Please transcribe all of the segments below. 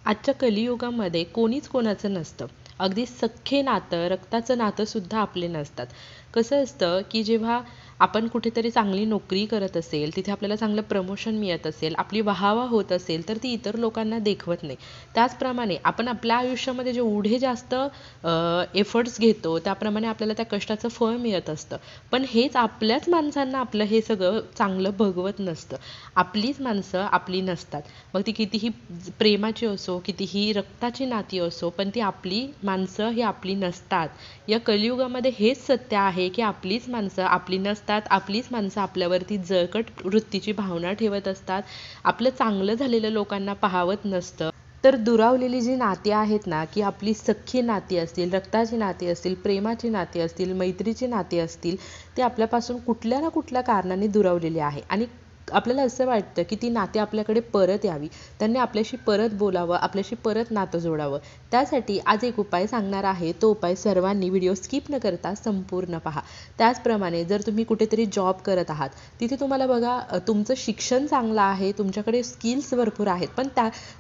आजच्या कलियुगामध्ये कोणीच कोणाचं नसतं. अगदी सख्खे नातं, रक्ताचं नातं सुद्धा आपले नसतात. कसं असतं, की जेव्हा आपण कुठेतरी चांगली नोकरी करत असेल, तिथे आपल्याला चांगलं प्रमोशन मिळत असेल, आपली वाहवा होत असेल, तर ती इतर लोकांना देखवत नाही. त्याचप्रमाणे आपण आपल्या आयुष्यामध्ये जेवढे जास्त एफर्ट्स घेतो, त्याप्रमाणे आपल्याला त्या कष्टाचं फळ मिळत असतं. पण हेच आपल्याच माणसांना आपलं हे सगळं चांगलं भोगवत नसतं. आपलीच माणसं आपली नसतात. मग ती कितीही प्रेमाची असो, कितीही रक्ताची नाती असो, पण ती आपली माणसं ही आपली नसतात. या कलियुगामध्ये हेच सत्य आहे, की आपलीच माणसं आपली नसतात. आपलीच माणसं आपल्यावरती जळकट वृत्तीची भावना ठेवत असतात. आपलं चांगलं झालेलं लोकांना पाहावत नसतं. तर दुरावलेली जी नाती आहेत ना, की आपली सख्खी नाती असतील, रक्ताची नाती असतील, प्रेमाची नाती असतील, मैत्रीची नाती असतील, ते आपल्यापासून कुठल्या ना कुठल्या कारणाने दुरावलेली आहे. आणि आपल्याला असं वाटतं, की ती नाती आपल्याकडे परत यावी. त्यांनी आपल्याशी परत बोलावं, आपल्याशी परत नातं जोडावं. त्यासाठी आज एक उपाय सांगणार आहे. तो उपाय सर्वांनी व्हिडिओ स्किप न करता संपूर्ण पहा. त्याचप्रमाणे जर तुम्ही कुठेतरी जॉब करत आहात, तिथे तुम्हाला बघा तुमचं शिक्षण चांगलं आहे, तुमच्याकडे स्किल्स भरपूर आहेत, पण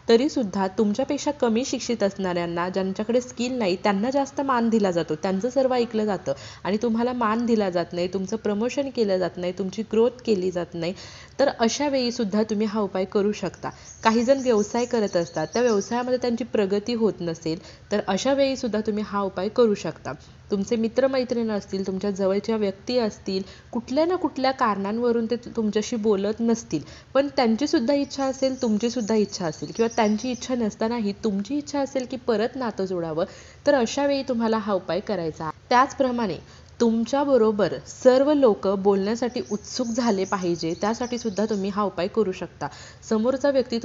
तरीसुद्धा तुमच्यापेक्षा कमी शिक्षित असणाऱ्यांना, ज्यांच्याकडे स्किल नाही, त्यांना जास्त मान दिला जातो. त्यांचं सर्व ऐकलं जातं आणि तुम्हाला मान दिला जात नाही, तुमचं प्रमोशन केलं जात नाही, तुमची ग्रोथ केली जात नाही. तर अशा वेळीसुद्धा तुम्ही हा उपाय करू शकता. काही जण व्यवसाय करत असतात, त्या व्यवसायामध्ये त्यांची प्रगती होत नसेल, तर अशा वेळीसुद्धा तुम्ही हा उपाय करू शकता. तुमचे मित्रमैत्रीण असतील, तुमच्या जवळच्या व्यक्ती असतील, कुठल्या ना कुठल्या कारणांवरून ते तुमच्याशी बोलत नसतील, पण त्यांचीसुद्धा इच्छा असेल, तुमचीसुद्धा इच्छा असेल, किंवा त्यांची इच्छा नसतानाही तुमची इच्छा असेल की परत नातं जोडावं, तर अशा वेळी तुम्हाला हा उपाय करायचा आहे. त्याचप्रमाणे तुमच्याबरोबर सर्व लोक बोलण्यासाठी उत्सुक झाले पाहिजे, त्यासाठी सुद्धा तुम्ही हा उपाय करू शकता. समोरचा व्यक्ती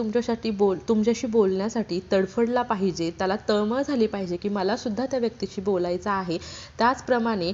तुमच्याशी बोलण्यासाठी तडफडला पाहिजे, त्याला तळमळ झाली पाहिजे की मला सुद्धा त्या व्यक्तीशी बोलायचं आहे. त्याचप्रमाणे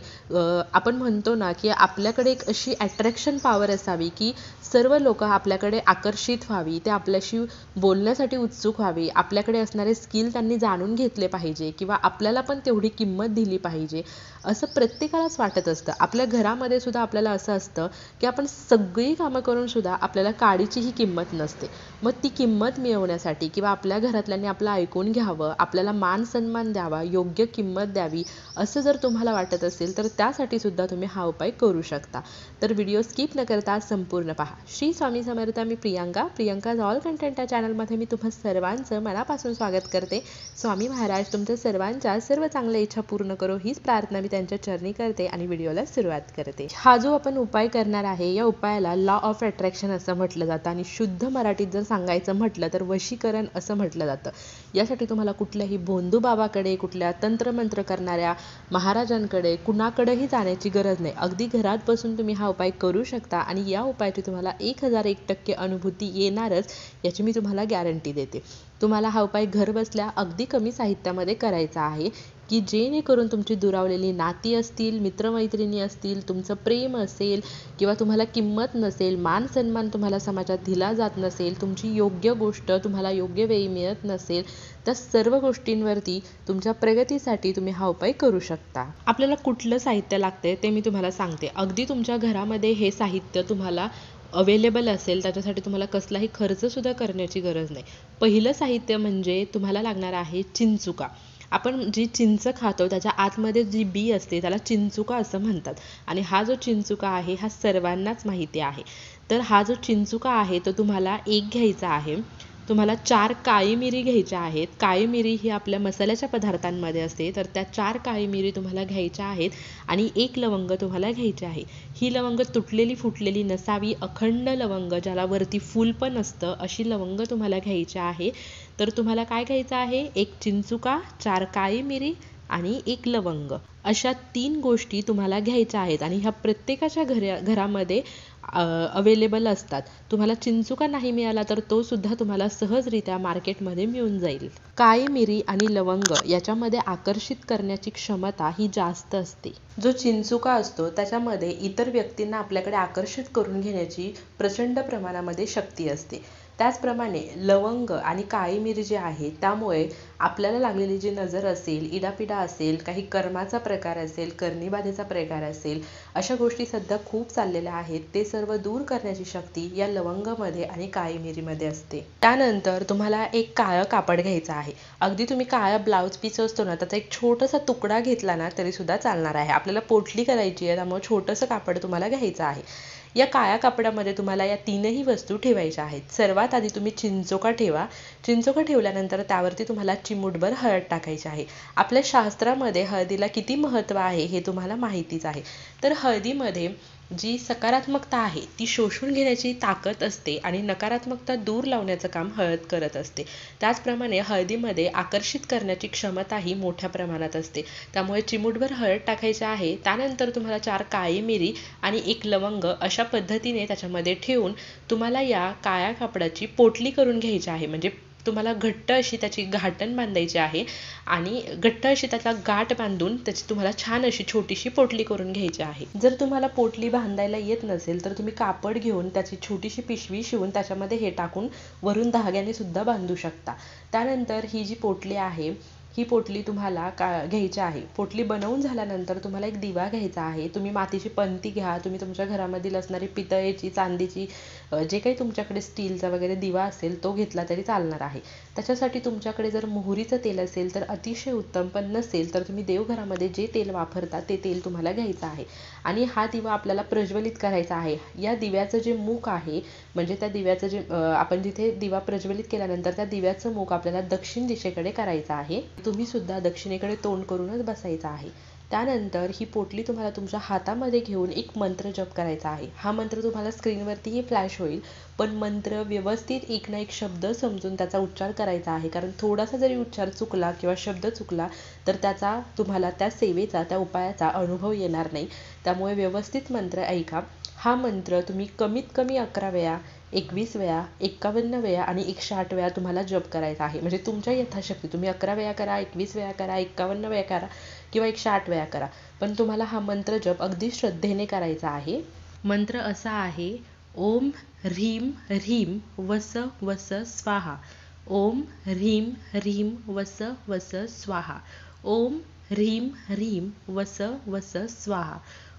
आपण म्हणतो ना, की आपल्याकडे एक अशी अट्रॅक्शन पॉवर असावी, की सर्व लोक आपल्याकडे आकर्षित व्हावी, ते आपल्याशी बोलण्यासाठी उत्सुक व्हावी, आपल्याकडे असणारे स्किल त्यांनी जाणून घेतले पाहिजे, किंवा आपल्याला पण तेवढी किंमत दिली पाहिजे, असं प्रत्येकालाच वाटत असतं. आपल्या घरामध्ये सुद्धा आपल्याला असं असतं, की आपण सगळी कामं करून सुद्धा आपल्याला काडीचीही किंमत नसते. मग ती किंमत मिळवण्यासाठी, किंवा आपल्या घरातल्यांनी आपलं ऐकून घ्यावं, आपल्याला मान सन्मान द्यावा, योग्य किंमत द्यावी, असं जर तुम्हाला वाटत असेल, तर त्यासाठी सुद्धा तुम्ही हा उपाय करू शकता. तर व्हिडिओ स्किप न करता संपूर्ण पहा. श्री स्वामी समर्थ. मी प्रियंका ऑल कंटेंट या चॅनलमध्ये मी तुम्हा सर्वांचं मनापासून स्वागत करते. स्वामी महाराज तुमच्या सर्वांच्या सर्व चांगल्या इच्छा पूर्ण करो, हीच प्रार्थना मी त्यांच्या चरणी करते आणि व्हिडिओला सुरुवात करते. हा जो आपण उपाय करणार आहे, या उपायाला लॉ ऑफ अट्रॅक्शन असं म्हटलं जातं, आणि शुद्ध मराठीत जर सांगायचं म्हटलं तर वशीकरण असं म्हटलं जातं. यासाठी तुम्हाला कुठल्याही भोंदू बाबाकडे, कुठल्या तंत्रमंत्र करणाऱ्या महाराजांकडे, कुणाकडेही जाण्याची गरज नाही. अगदी घरात बसून तुम्ही हा उपाय करू शकता, आणि या उपायाची तुम्हाला 1001% अनुभूती येणारच, याची मी तुम्हाला गॅरंटी देते. तुम्हाला हा उपाय घर बसल्या अगदी कमी साहित्यामध्ये करायचा आहे, की जेणेकरून तुमची दुरावलेली नाती असतील, मित्रमैत्रिणी असतील, तुमचं प्रेम असेल, किंवा तुम्हाला किंमत नसेल, मान सन्मान तुम्हाला समाजात दिला जात नसेल, तुमची योग्य गोष्ट तुम्हाला योग्य वेळी मिळत नसेल, त्या सर्व गोष्टींवरती तुमच्या प्रगतीसाठी तुम्ही हा उपाय करू शकता. आपल्याला कुठलं साहित्य लागते ते मी तुम्हाला सांगते. अगदी तुमच्या घरामध्ये हे साहित्य तुम्हाला अवेलेबल असेल, त्याच्यासाठी तुम्हाला कसलाही खर्चसुद्धा करण्याची गरज नाही. पहिलं साहित्य म्हणजे तुम्हाला लागणार आहे चिंचुका. आपण जी चिंच खातो त्याच्या आतमध्ये जी बी असते त्याला चिंचुका असं म्हणतात, आणि हा जो चिंचुका आहे हा सर्वांनाच माहिती आहे. तर हा जो चिंचुका आहे तो तुम्हाला एक घ्यायचा आहे. तुम्हाला 4 काळी मिरी घ्यायच्या आहेत. काळी मिरी ही आपल्या मसाल्याच्या पदार्थांमध्ये असते, तर त्या 4 काळी मिरी तुम्हाला घ्यायच्या आहेत, आणि 1 लवंग तुम्हाला घ्यायची आहे. ही लवंग तुटलेली फुटलेली नसावी, अखंड लवंग, ज्याला वरती फूल पण असतं, अशी लवंग तुम्हाला घ्यायची आहे. तर तुम्हाला काय घ्यायचं आहे? 1 चिंचुका, 4 काळी मिरी आणि 1 लवंग, अशा 3 गोष्टी तुम्हाला घ्यायच्या आहेत, आणि ह्या प्रत्येकाच्या घरामध्ये अवेलेबल असतात. तुम्हाला चिंचुका नाही मिळाला तर तो सुद्धा तुम्हाला सहजरित्या मार्केटमध्ये मिळून जाईल. काळी मिरी आणि लवंग याच्यामध्ये आकर्षित करण्याची क्षमता ही जास्त असते. जो चिंचुका असतो त्याच्यामध्ये इतर व्यक्तींना आपल्याकडे आकर्षित करून घेण्याची प्रचंड प्रमाणामध्ये शक्ती असते. त्याचप्रमाणे लवंग आणि काळी मिरी जी आहे त्यामुळे आपल्याला लागलेली जी नजर असेल, इडापिडा असेल, काही कर्माचा प्रकार असेल, करणीबाधेचा प्रकार असेल, अशा गोष्टी सध्या खूप चाललेल्या आहेत, ते सर्व दूर करण्याची शक्ती या लवंगमध्ये आणि काळी मिरीमध्ये असते. त्यानंतर तुम्हाला एक काळं कापड घ्यायचं आहे. अगदी तुम्ही काळा ब्लाऊज पीस असतो ना, त्याचा एक छोटासा तुकडा घेतला ना तरी सुद्धा चालणार आहे. आपल्याला पोटली करायची आहे, त्यामुळे छोटंसं कापड तुम्हाला घ्यायचं आहे. या काळ्या कापडामध्ये तुम्हाला या तीनही वस्तू ठेवायच्या आहेत. सर्वात आधी तुम्ही चिंचोका ठेवा. चिंचोका ठेवल्यानंतर त्यावरती तुम्हाला चिमूटभर हळद टाकायची आहे. आपल्या शास्त्रामध्ये हळदीला किती महत्त्व आहे हे तुम्हाला माहितीच आहे. तर हळदीमध्ये जी सकारात्मकता आहे ती शोषून घेण्याची ताकद असते आणि नकारात्मकता दूर लावण्याचं काम हळद करत असते. त्याचप्रमाणे हळदीमध्ये आकर्षित करण्याची क्षमताही मोठ्या प्रमाणात असते. त्यामुळे चिमूटभर हळद टाकायची आहे. त्यानंतर तुम्हाला 4 काळी मिरी आणि 1 लवंग अशा पद्धतीने त्याच्यामध्ये ठेवून तुम्हाला या काळ्या कापडाची पोटली करून घ्यायची आहे. म्हणजे तुम्हाला घट्ट अशी त्याची घाटण बांधायची आहे आणि घट्ट अशी त्याला गाठ बांधून त्याची तुम्हाला छान अशी छोटीशी पोटली करून घ्यायची आहे. जर तुम्हाला पोटली बांधायला येत नसेल तर तुम्ही कापड घेऊन त्याची छोटीशी पिशवी शिवून त्याच्यामध्ये हे टाकून वरून धाग्याने सुद्धा बांधू शकता. त्यानंतर ही जी पोटली आहे ही पोटली तुम्हाला घ्यायची आहे. पोटली बनवून झाल्यानंतर तुम्हाला एक दिवा घ्यायचा आहे. तुम्ही मातीची पणती घ्या, तुम्ही तुमच्या घरामधील असणारी पितळेची, चांदीची, जे काही तुमच्याकडे स्टीलचा वगैरे दिवा असेल तो घेतला तरी चालणार आहे. त्याच्यासाठी तुमच्याकडे जर मोहरीचं तेल असेल तर अतिशय उत्तम, पण नसेल तर तुम्ही देवघरामध्ये जे तेल वापरता ते तेल तुम्हाला घ्यायचं आहे आणि हा दिवा आपल्याला प्रज्वलित करायचा आहे. या दिव्याचं जे मुख आहे, म्हणजे त्या दिव्याचं जे आपण जिथे दिवा प्रज्वलित केल्यानंतर त्या दिव्याचं मुख आपल्याला दक्षिण दिशेकडे करायचं आहे. तुम्ही सुद्धा दक्षिणेकडे तोंड करूनच बसायचं आहे. त्यानंतर ही पोटली तुम्हाला तुमच्या हातामध्ये घेऊन एक मंत्र जप करायचा आहे. हा मंत्र तुम्हाला स्क्रीनवरतीही फ्लॅश होईल, पण मंत्र व्यवस्थित एक ना एक शब्द समजून त्याचा उच्चार करायचा आहे. कारण थोडासा जरी उच्चार चुकला किंवा शब्द चुकला तर त्याचा तुम्हाला त्या सेवेचा, त्या उपायाचा अनुभव येणार नाही. त्यामुळे व्यवस्थित मंत्र ऐका. हा मंत्र तुम्ही कमीत कमी 11 वेळा, 21 वेळा, 51 वेळा आणि 108 वेळा तुम्हाला जप करायचा आहे. म्हणजे तुमच्या यथाशक्ती तुम्ही 11 वेळा करा, 21 वेळा करा, 51 वेळा करा किंवा 108 वेळा करा, पण तुम्हाला हा मंत्र जप अगदी श्रद्धेने करायचा आहे. मंत्र असा आहे: ओम ह्रीम ह्रीम वस वस स्वाहा. ओम ह्रीम ह्रीम वस वस स्वाहा. ओम ह्रीम ह्रीम वस वस स्वाहा.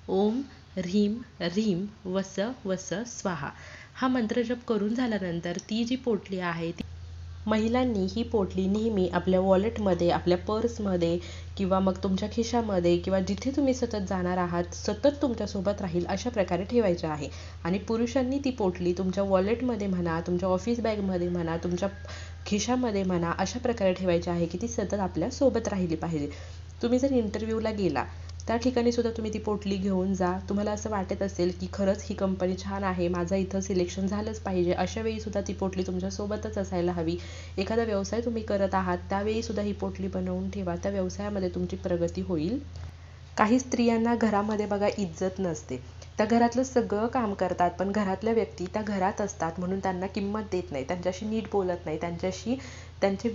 ओम ह्रीम ह्रीम वस वस स्वाहा. हा मंत्र जप करून झाल्यानंतर ती जी पोटली आहे ती महिलांनी ही पोटली नेहमी आपल्या वॉलेटमध्ये, आपल्या पर्समध्ये किंवा मग तुमच्या खिशामध्ये किंवा जिथे तुम्ही सतत जाणार आहात, सतत तुमच्यासोबत राहील अशा प्रकारे ठेवायची आहे. आणि पुरुषांनी ती पोटली तुमच्या वॉलेटमध्ये म्हणा, तुमच्या ऑफिस बॅगमध्ये म्हणा, तुमच्या खिशामध्ये म्हणा, अशा प्रकारे ठेवायची आहे की ती सतत आपल्या सोबत राहिली पाहिजे. तुम्ही जर इंटरव्ह्यूला गेला त्या ठिकाणी सुद्धा तुम्ही ती पोटली घेऊन जा. तुम्हाला असं वाटत असेल की खरंच ही कंपनी छान आहे, माझं इथं सिलेक्शन झालंच पाहिजे, अशा वेळी सुद्धा ती पोटली तुमच्यासोबतच असायला हवी. एखादा व्यवसाय तुम्ही करत आहात त्यावेळी सुद्धा ही पोटली बनवून ठेवा. त्या व्यवसायामध्ये तुमची प्रगती होईल. काही स्त्रियांना घरामध्ये बघा इज्जत नसते. त्या घरातलं सगळं काम करतात, पण घरातल्या व्यक्ती त्या घरात असतात म्हणून त्यांना किंमत देत नाही, त्यांच्याशी नीट बोलत नाही, त्यांच्याशी त्यांचे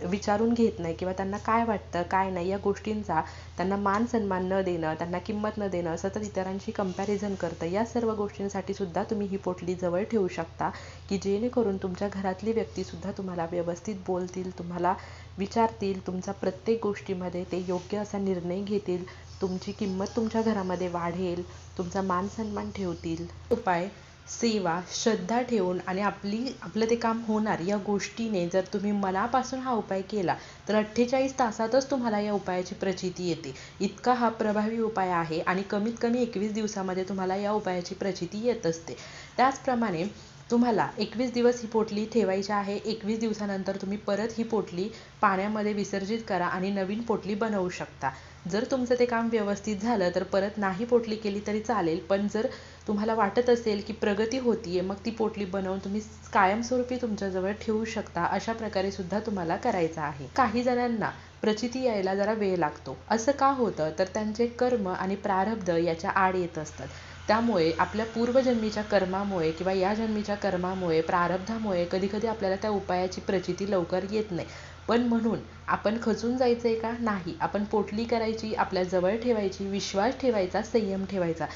विचारून घेत नाही किंवा त्यांना काय वाटतं काय नाही या गोष्टींचा त्यांना मान सन्मान न देणं, त्यांना किंमत न देणं, सतत इतरांशी कंपॅरिझन करतं. या सर्व गोष्टींसाठी सुद्धा तुम्ही ही पोटली जवळ ठेवू शकता की जेणेकरून तुमच्या घरातली व्यक्तीसुद्धा तुम्हाला व्यवस्थित बोलतील, तुम्हाला विचारतील, तुमचा प्रत्येक गोष्टीमध्ये ते योग्य असा निर्णय घेतील, तुमची किंमत तुमच्या घरामध्ये वाढेल, तुमचा मान सन्मान ठेवतील. उपाय सेवा, श्रद्धा ठेवून आणि आपलं ते काम होणार या गोष्टीने जर तुम्ही मनापासून हा उपाय केला तर 48 तासातच तुम्हाला या उपायाची प्रचिती येते. इतका हा प्रभावी उपाय आहे आणि कमीत कमी 21 दिवसामध्ये तुम्हाला या उपायाची प्रचिती येत असते. त्याचप्रमाणे तुम्हाला 21 दिवस ही पोटली ठेवायची आहे. 21 दिवसानंतर तुम्ही परत ही पोटली पाण्यामध्ये विसर्जित करा आणि नवीन पोटली बनवू शकता. जर तुमचं ते काम व्यवस्थित झालं तर परत नाही पोटली केली तरी चालेल, पण जर तुम्हाला वाटत असेल की प्रगती होतीये मग ती पोटली बनवून तुम्ही कायमस्वरूपी तुमच्याजवळ ठेवू शकता. अशा प्रकारे सुद्धा तुम्हाला करायचं आहे. काही जणांना प्रचिती यायला जरा वेळ लागतो. असं का होतं तर त्यांचे कर्म आणि प्रारब्ध याच्या आड येत असतात. त्यामुळे आपल्या पूर्वजन्मीच्या कर्मामुळे किंवा या जन्मीच्या कर्मामुळे, प्रारब्धामुळे कधी कधी आपल्याला त्या उपायाची प्रचिती लवकर येत नाही. पण म्हणून आपण खचून जायचंय का? नाही. आपण पोटली करायची, आपल्या जवळ ठेवायची, विश्वास ठेवायचा, संयम ठेवायचा.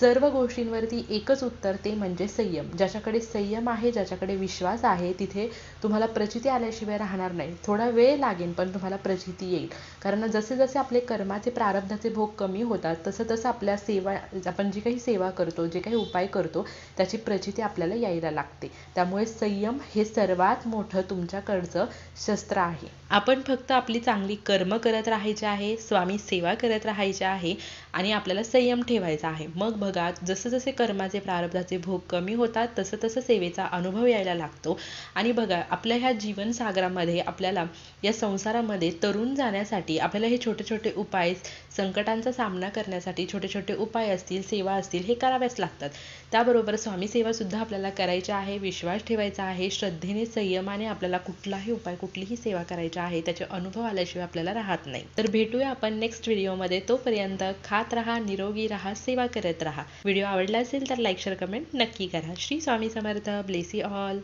सर्व गोष्टींवरती एकच उत्तर, ते म्हणजे संयम. ज्याच्याकडे संयम आहे, ज्याच्याकडे विश्वास आहे, तिथे तुम्हाला प्रचिती आल्याशिवाय राहणार नाही. थोडा वेळ लागेल पण तुम्हाला प्रचिती येईल. कारण जसे जसे आपले कर्माचे प्रारब्धाचे भोग कमी होतात तसं तसं आपल्या सेवा, आपण जी काही सेवा करतो, जे काही उपाय करतो, त्याची प्रचिती आपल्याला यायला लागते. त्यामुळे संयम हे सर्वात मोठं तुमच्याकडचं शस्त्र आहे. आपण फक्त आपली चांगली कर्म करत राहायचे आहे, स्वामी सेवा करत राहायचे आहे आणि आपल्याला संयम ठेवायचा आहे. मग बघा, जसं जसे कर्माचे प्रारब्धाचे भोग कमी होतात तसं तसं सेवेचा अनुभव यायला लागतो. आणि बघा, आपल्या ह्या जीवनसागरामध्ये, आपल्याला या संसारामध्ये तरुण जाण्यासाठी आपल्याला हे छोटे छोटे उपाय, संकटांचा सामना करण्यासाठी छोटे छोटे उपाय असतील, सेवा असतील, हे कराव्याच लागतात. त्याबरोबर स्वामी सेवा सुद्धा आपल्याला करायची आहे, विश्वास ठेवायचा आहे, श्रद्धेने संयमाने आपल्याला कुठलाही उपाय, कुठलीही सेवा करायची आहे. त्याचे अनुभव आल्याशिवाय आपल्याला राहत नाही. तर भेटूया आपण नेक्स्ट व्हिडिओमध्ये. तोपर्यंत खात राहा, निरोगी राहा, सेवा करत राहा. व्हिडिओ आवडला असेल तर लाईक, शेअर, कमेंट नक्की करा. Shri Swami Samarth. Bless you all.